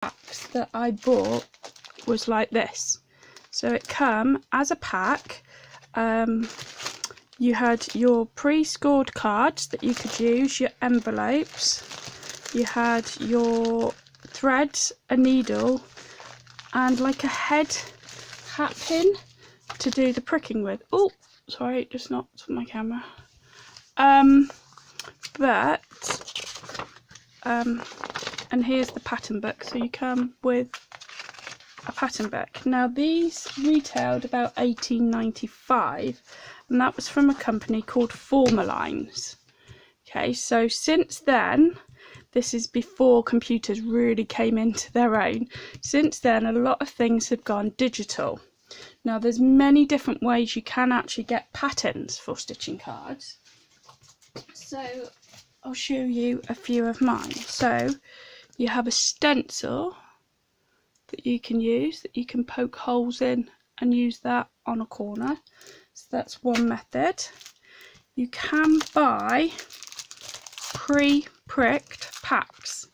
packs that I bought was like this. So it come as a pack. You had your pre-scored cards that you could use, your envelopes, you had your threads, a needle, and like a hat pin to do the pricking with. Oh, sorry, just knocked on my camera. And here's the pattern book. So you come with a pattern book. Now these retailed about £18.95, and that was from a company called Formalines. Okay, so since then, this is before computers really came into their own. Since then, a lot of things have gone digital. Now there's many different ways you can actually get patterns for stitching cards. So I'll show you a few of mine. So you have a stencil that you can use, that you can poke holes in and use that on a corner. So that's one method. You can buy pre-pricked packs.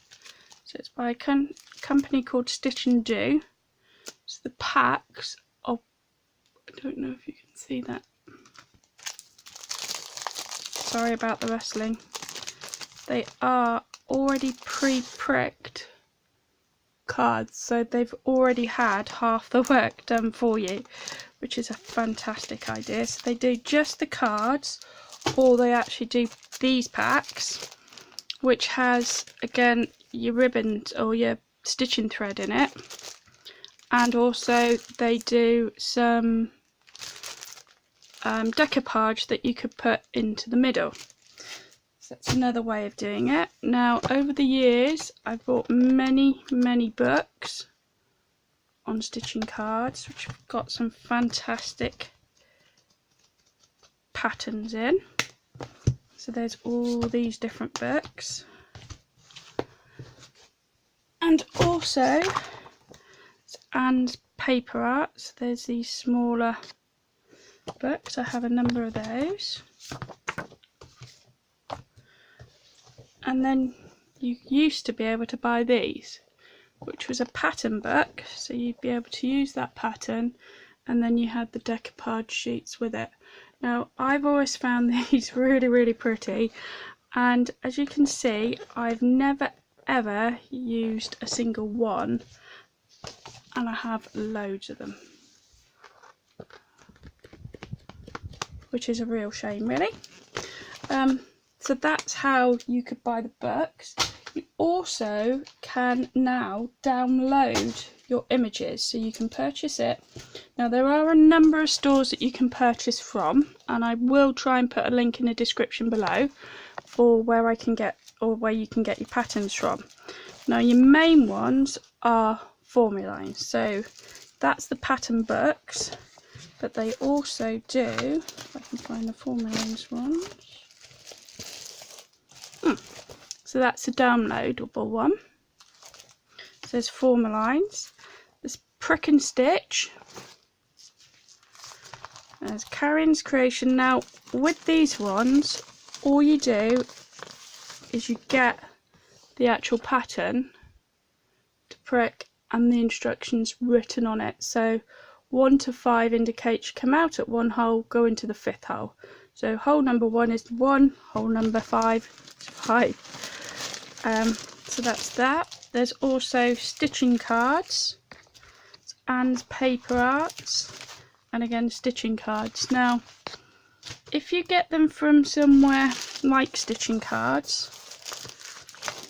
So it's by a company called Stitch and Do. So the packs are, I don't know if you can see that. Sorry about the rustling. They are already pre-pricked cards, so they've already had half the work done for you, which is a fantastic idea. So they do just the cards, or they actually do these packs, which has again your ribbons or your stitching thread in it, and also they do some decoupage that you could put into the middle. So that's another way of doing it. Now over the years I've bought many books on stitching cards, which have got some fantastic patterns in. So there's all these different books, and also and paper art. So there's these smaller books. I have a number of those. And then you used to be able to buy these, which was a pattern book, so you'd be able to use that pattern, and then you had the decoupage sheets with it. Now I've always found these really pretty, and as you can see, I've never ever used a single one, and I have loads of them, which is a real shame really. So that's how you could buy the books. You also can now download your images, so you can purchase it. Now there are a number of stores that you can purchase from, and I will try and put a link in the description below for where I can get, or where you can get your patterns from. Now your main ones are Formalines, so that's the pattern books, but they also do, if I can find the Formalines ones. So that's a downloadable one. So there's Formalines, there's Prick and Stitch, there's Karen's Creation. Now with these ones, all you do is you get the actual pattern to prick and the instructions written on it. So 1 to 5 indicates you come out at one hole, go into the 5th hole. So hole number 1 is 1, hole number 5 is 5. So that's that. There's also stitching cards and paper arts, and again stitching cards. Now if you get them from somewhere like Stitching Cards,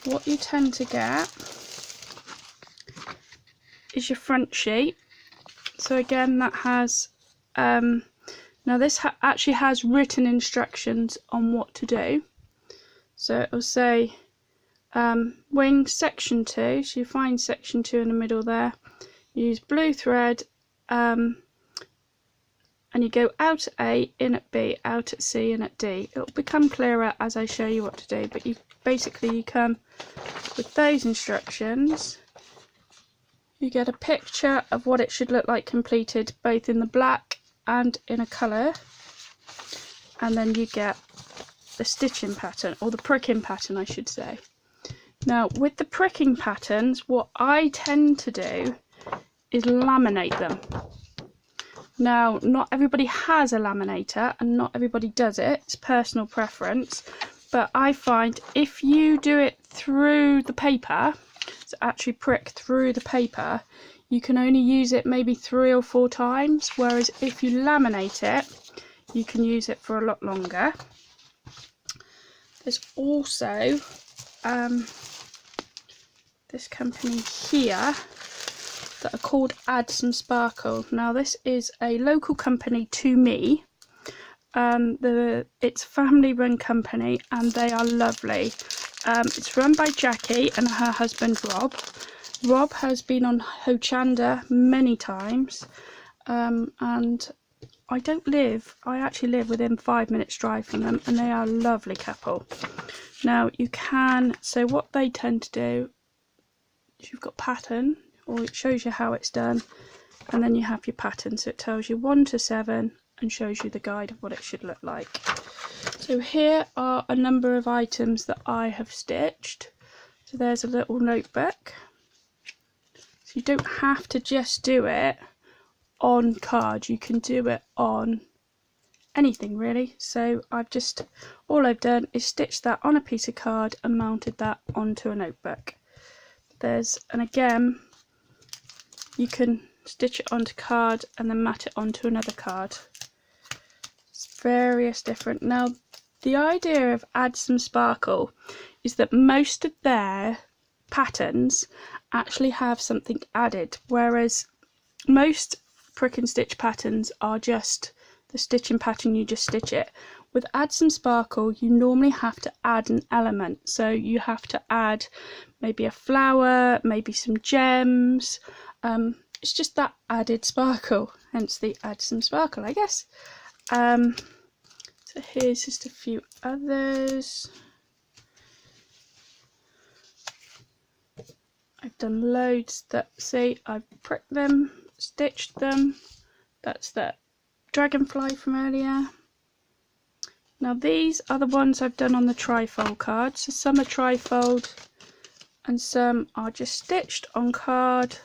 what you tend to get is your front sheet. So again, that has now this actually has written instructions on what to do. So it'll say wing section 2, so you find section 2 in the middle there, use blue thread, and you go out at A, in at B, out at C, in at D. It'll become clearer as I show you what to do, but you come with those instructions. You get a picture of what it should look like completed, both in the black and in a colour, and then you get the stitching pattern, or the pricking pattern I should say. Now with the pricking patterns, what I tend to do is laminate them. Now not everybody has a laminator and not everybody does it, it's personal preference, but I find if you do it through the paper, so actually prick through the paper, you can only use it maybe 3 or 4 times, whereas if you laminate it, you can use it for a lot longer. There's also this company here that are called Add Some Sparkle. Now this is a local company to me. It's a family run company and they are lovely. It's run by Jackie and her husband Rob. Rob has been on Hochanda many times, and I actually live within 5 minutes drive from them, and they are a lovely couple. Now so what they tend to do is you've got pattern, or it shows you how it's done, and then you have your pattern, so it tells you 1 to 7 and shows you the guide of what it should look like. So here are a number of items that I have stitched. So there's a little notebook. So you don't have to just do it on card, you can do it on anything really. So all I've done is stitched that on a piece of card and mounted that onto a notebook. And again, you can stitch it onto card and then mat it onto another card. It's various different. Now the idea of Add Some Sparkle is that most of their patterns actually have something added, whereas most prick and stitch patterns are just the stitching pattern, you just stitch it. With Add Some Sparkle, you normally have to add an element, so you have to add maybe a flower, maybe some gems. It's just that added sparkle, hence the Add Some Sparkle, I guess. So here's just a few others. I've done loads that, see, I've pricked them, stitched them. That's the dragonfly from earlier. Now these are the ones I've done on the trifold card. So some are trifold and some are just stitched on card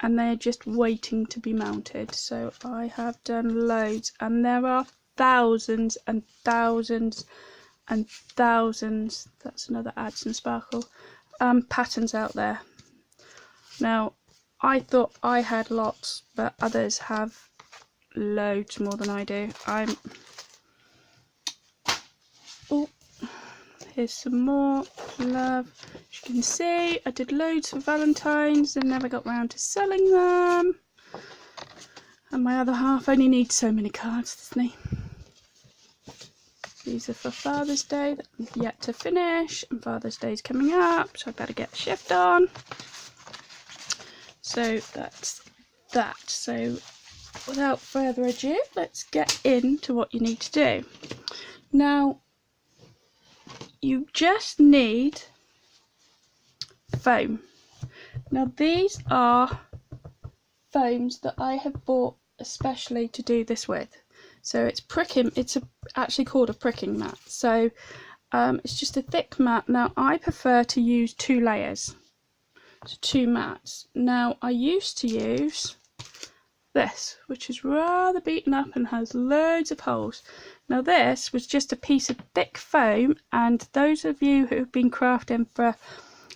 and they're just waiting to be mounted. So I have done loads, and there are thousands and thousands and thousands, that's another Add Some Sparkle, patterns out there. Now I thought I had lots, but others have loads more than I do. Oh, here's some more love. As you can see, I did loads for Valentine's and never got round to selling them. And my other half only needs so many cards, doesn't he? These are for Father's Day that I'm yet to finish, and Father's Day's coming up, so I better get the shift on. So that's that. So without further ado, let's get into what you need to do. Now, you just need foam. Now these are foams that I have bought especially to do this with. So it's pricking, actually called a pricking mat. So it's just a thick mat. Now I prefer to use 2 layers, so 2 mats. Now I used to use this, which is rather beaten up and has loads of holes. Now this was just a piece of thick foam, and those of you who have been crafting for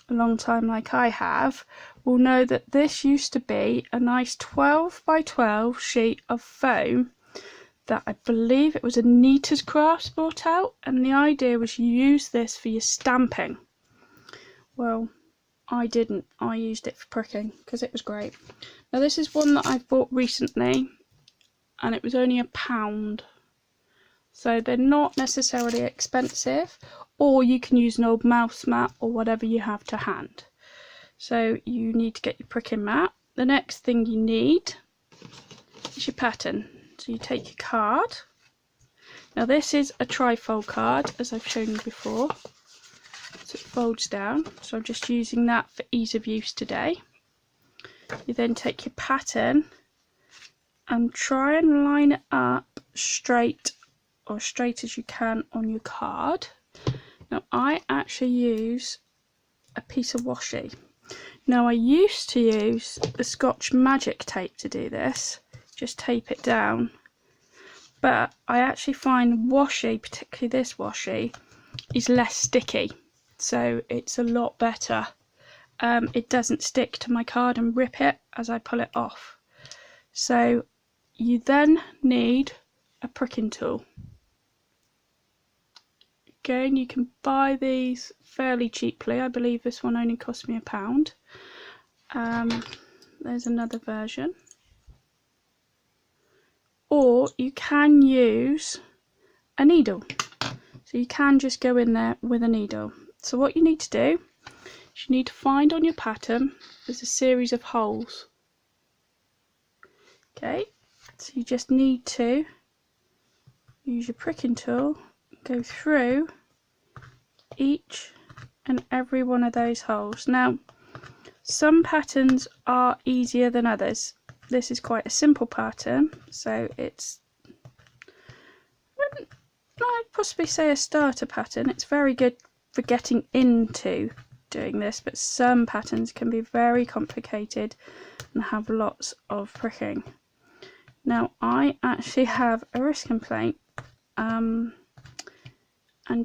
a long time like I have will know that this used to be a nice 12 by 12 sheet of foam that I believe it was Anita's Crafts brought out, and the idea was you use this for your stamping. Well, I didn't. I used it for pricking because it was great. Now this is one that I've bought recently and it was only £1. So they're not necessarily expensive, or you can use an old mouse mat or whatever you have to hand. So you need to get your pricking mat. The next thing you need is your pattern. So you take your card. Now this is a trifold card, as I've shown you before. So it folds down. So I'm just using that for ease of use today. You then take your pattern and try and line it up straight, or straight as you can on your card. Now I actually use a piece of washi. Now I used to use the Scotch Magic tape to do this, just tape it down, but I actually find washi, particularly this washi, is less sticky, so it's a lot better. It doesn't stick to my card and rip it as I pull it off. So you then need a pricking tool. Again, you can buy these fairly cheaply. I believe this one only cost me £1. There's another version. Or you can use a needle. So you can just go in there with a needle. So what you need to do is you need to find on your pattern there's a series of holes. Okay, so you just need to use your pricking tool, go through each and every one of those holes. Now, some patterns are easier than others. This is quite a simple pattern, so it's, I'd possibly say, a starter pattern. It's very good for getting into doing this, but some patterns can be very complicated and have lots of pricking. Now, I actually have a wrist complaint, and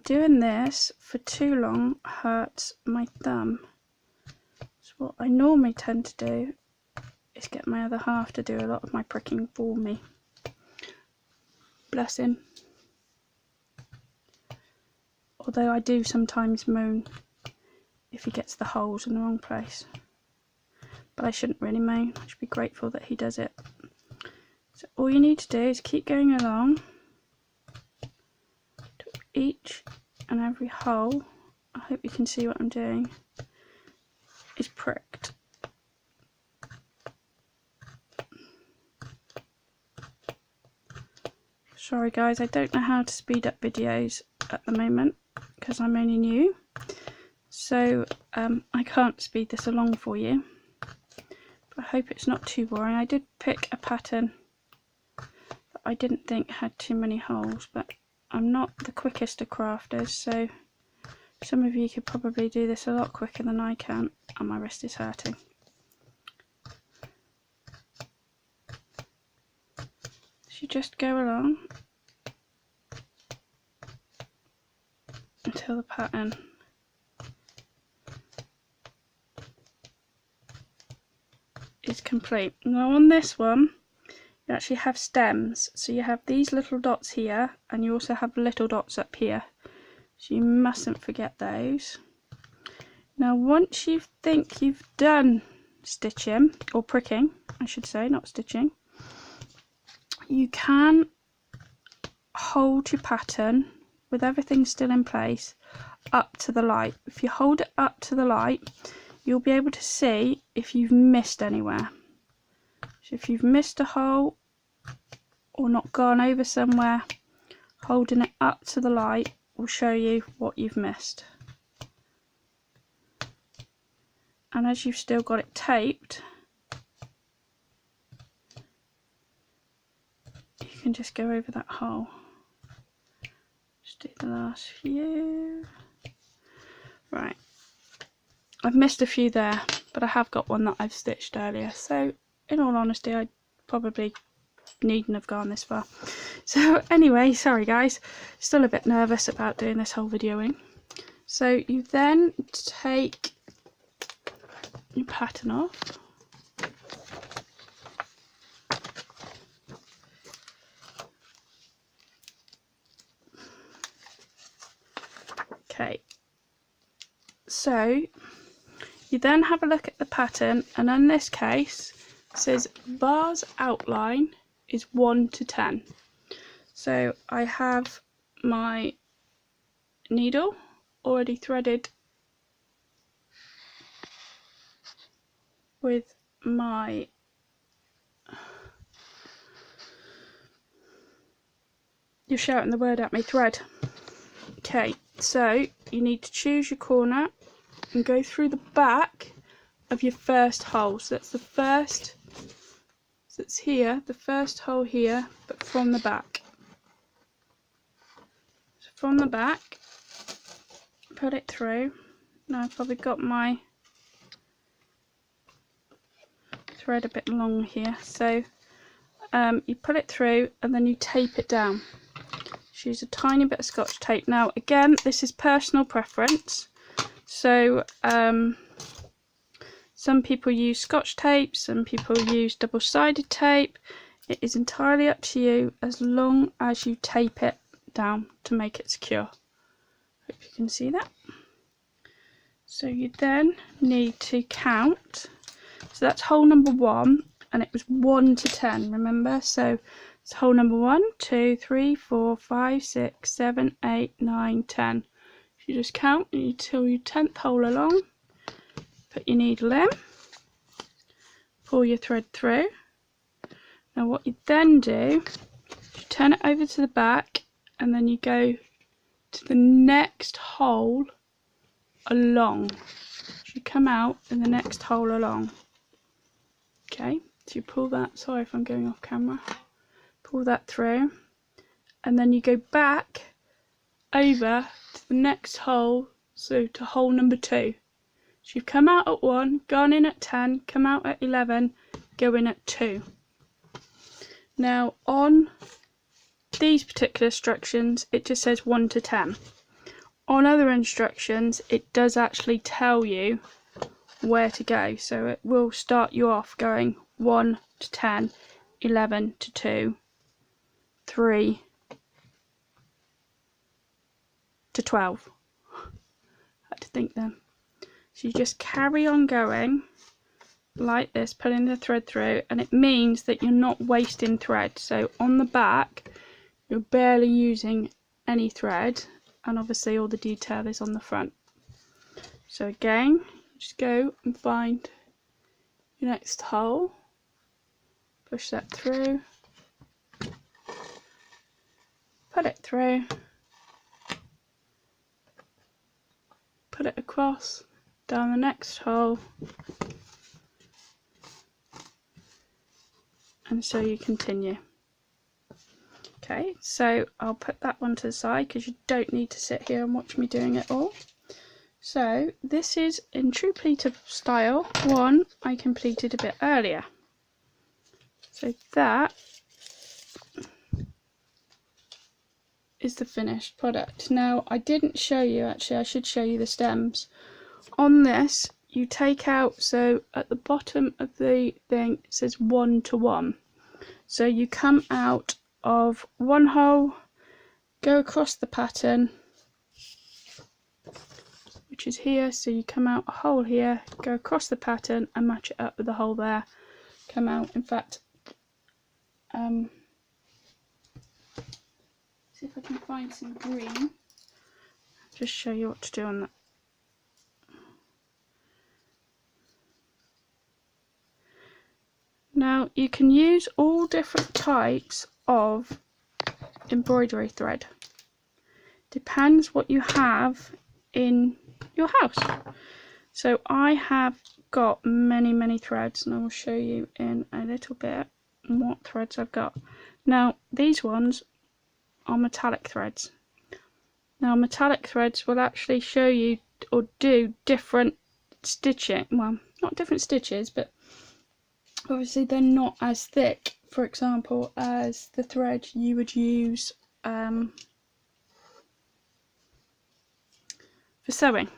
doing this for too long hurts my thumb. So what I normally tend to do is get my other half to do a lot of my pricking for me. Bless him. Although I do sometimes moan if he gets the holes in the wrong place. But I shouldn't really moan. I should be grateful that he does it. So all you need to do is keep going along to each and every hole. I hope you can see what I'm doing. Is pricked. Sorry guys, I don't know how to speed up videos at the moment because I'm only new, so I can't speed this along for you, but I hope it's not too boring. I did pick a pattern that I didn't think had too many holes, but I'm not the quickest of crafters, so some of you could probably do this a lot quicker than I can, and my wrist is hurting. So you just go along until the pattern is complete. Now on this one you actually have stems, so you have these little dots here and you also have little dots up here, so you mustn't forget those. Now once you think you've done stitching, or pricking I should say, not stitching, you can hold your pattern with everything still in place up to the light. If you hold it up to the light, you'll be able to see if you've missed anywhere. So if you've missed a hole or not gone over somewhere, holding it up to the light will show you what you've missed. And as you've still got it taped, you can just go over that hole. Just do the last few. Right, I've missed a few there, but I have got one that I've stitched earlier, so in all honesty I probably needn't have gone this far. So anyway, sorry guys, still a bit nervous about doing this whole videoing. So you then take your pattern off, okay, so you then have a look at the pattern, and in this case it says bars outline is 1 to 10. So I have my needle already threaded with my you're shouting the word at me, thread. Okay, so you need to choose your corner and go through the back of your first hole. So that's the first, so it's here, the first hole here, but from the back. So from the back, put it through, Now I've probably got my thread a bit long here, so you put it through and then you tape it down. Just use a tiny bit of Scotch tape. Now again, this is personal preference, so some people use Scotch tape, some people use double-sided tape. It is entirely up to you, as long as you tape it down to make it secure. Hope you can see that. So you then need to count. So that's hole number 1, and it was 1 to 10, remember? So it's hole number 1, 2, 3, 4, 5, 6, 7, 8, 9, 10. You just count until your 10th hole along, put your needle in, pull your thread through. Now what you then do, you turn it over to the back, and then you go to the next hole along. So you come out in the next hole along. Okay, so you pull that, sorry if I'm going off camera, pull that through, and then you go back over to the next hole, so to hole number 2. So you've come out at 1, gone in at 10, come out at 11, go in at 2. Now on these particular instructions it just says 1 to 10. On other instructions it does actually tell you where to go, so it will start you off going 1 to 10, 11 to 2, 3 to 12. I had to think then. So you just carry on going like this, pulling the thread through, and it means that you're not wasting thread. So on the back you're barely using any thread, and obviously all the detail is on the front. So again, just go and find your next hole, push that through, put it through, put it across, down the next hole, and so you continue. Okay, so I'll put that one to the side because you don't need to sit here and watch me doing it all. So this is in true pleater style, one I completed a bit earlier. So that is the finished product. Now I didn't show you, actually I should show you the stems. On this you take out, so at the bottom of the thing it says 1 to 1. So you come out of one hole, go across the pattern, which is here, so you come out a hole here, go across the pattern and match it up with the hole there, come out, in fact, see if I can find some green, just show you what to do on that. Now you can use all different types of embroidery thread, depends what you have in your house. So I have got many threads, and I will show you in a little bit what threads I've got. Now these ones are metallic threads. Now metallic threads will actually show you or do different stitching, well not different stitches, but obviously they're not as thick, for example, as the thread you would use for sewing.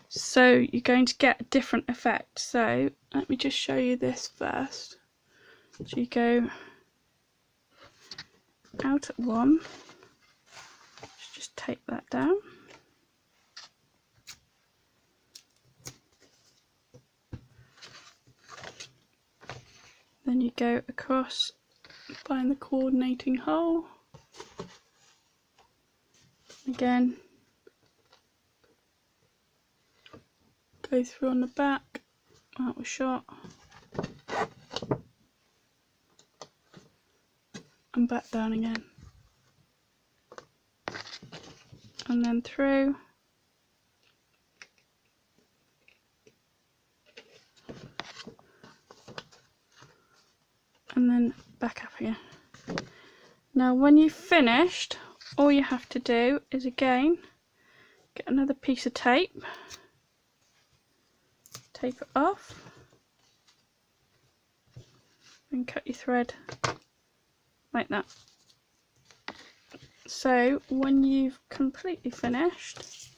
So you're going to get a different effect. So let me just show you this first. So you go out at 1, just take that down, then you go across, find the coordinating hole, again go through on the back, that was short, and back down again, and then through, and then back up again. Now when you've finished, all you have to do is again get another piece of tape, tape it off and cut your thread like that. So when you've completely finished,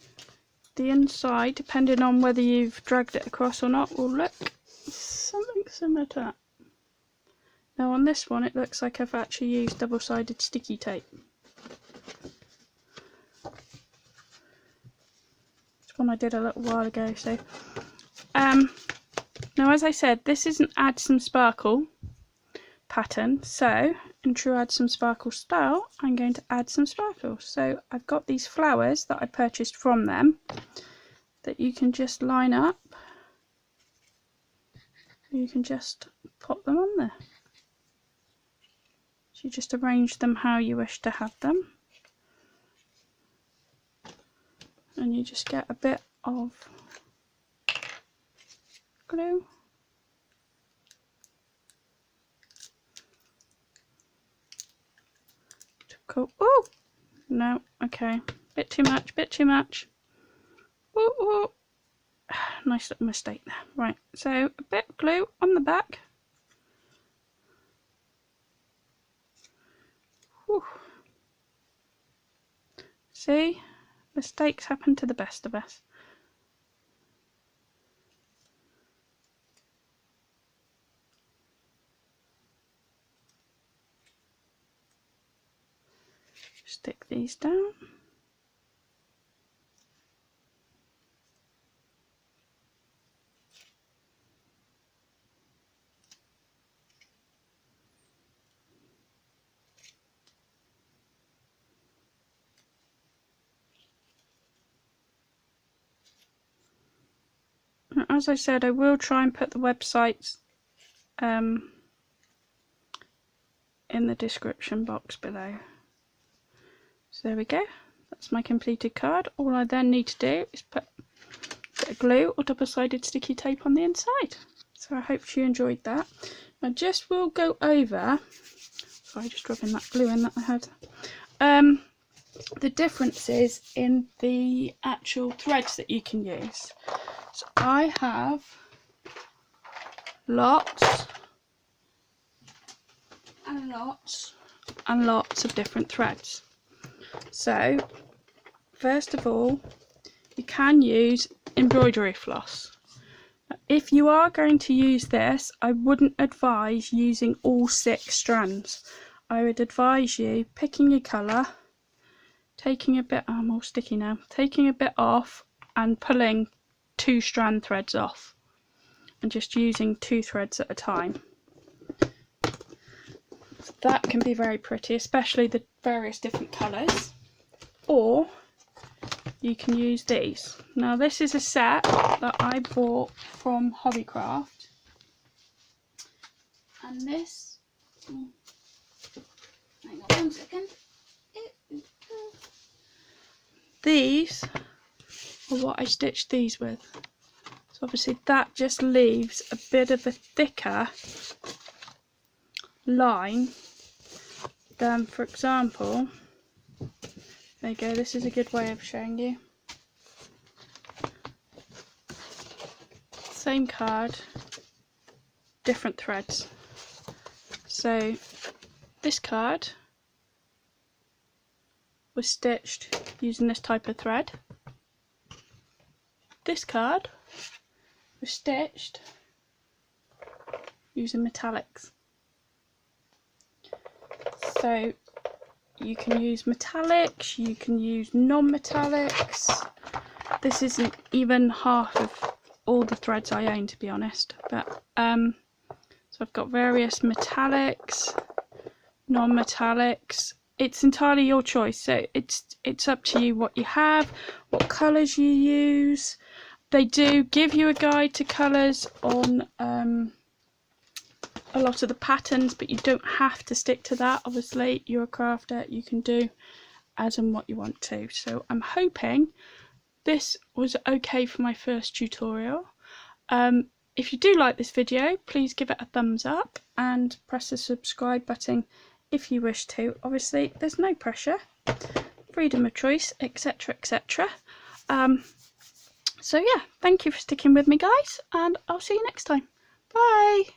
the inside, depending on whether you've dragged it across or not, will look something similar to that. Now on this one it looks like I've actually used double-sided sticky tape. It's one I did a little while ago. So now, as I said, this is an Add Some Sparkle pattern, so in true Add Some Sparkle style, I'm going to add some sparkle. So I've got these flowers that I purchased from them that you can just line up. You can just pop them on there. So you just arrange them how you wish to have them, and you just get a bit of glue. Cool. Oh no, okay, bit too much, bit too much. Ooh, ooh. Nice little mistake there. Right, so a bit of glue on the back. Whew. See, mistakes happen to the best of us. Stick these down. As I said, I will try and put the websites in the description box below. So there we go. That's my completed card. All I then need to do is put a bit of glue or double-sided sticky tape on the inside. So I hope you enjoyed that. I just will go over, sorry, just dropping that glue in that I had, the differences in the actual threads that you can use. So I have lots and lots and lots of different threads. So first of all, you can use embroidery floss. If you are going to use this, I wouldn't advise using all 6 strands. I would advise you picking your colour, taking a bit, I'm all sticky now, taking a bit off and pulling 2 strand threads off and just using 2 threads at a time. So that can be very pretty, especially the various different colours. Or you can use these. Now this is a set that I bought from Hobbycraft, and this, hang on 1 second, these are what I stitched these with. So obviously that just leaves a bit of a thicker line than, for example, there you go, this is a good way of showing you. Same card, different threads. So this card was stitched using this type of thread. This card was stitched using metallics. So you can use metallics, you can use non-metallics. This isn't even half of all the threads I own, to be honest, but so I've got various metallics, non-metallics. It's entirely your choice, so it's up to you what you have, what colours you use. They do give you a guide to colours on a lot of the patterns, but you don't have to stick to that. Obviously you're a crafter, you can do as and what you want to. So I'm hoping this was okay for my first tutorial. If you do like this video, please give it a thumbs up and press the subscribe button if you wish to. Obviously there's no pressure, freedom of choice, etc, etc. So yeah, thank you for sticking with me, guys, and I'll see you next time. Bye!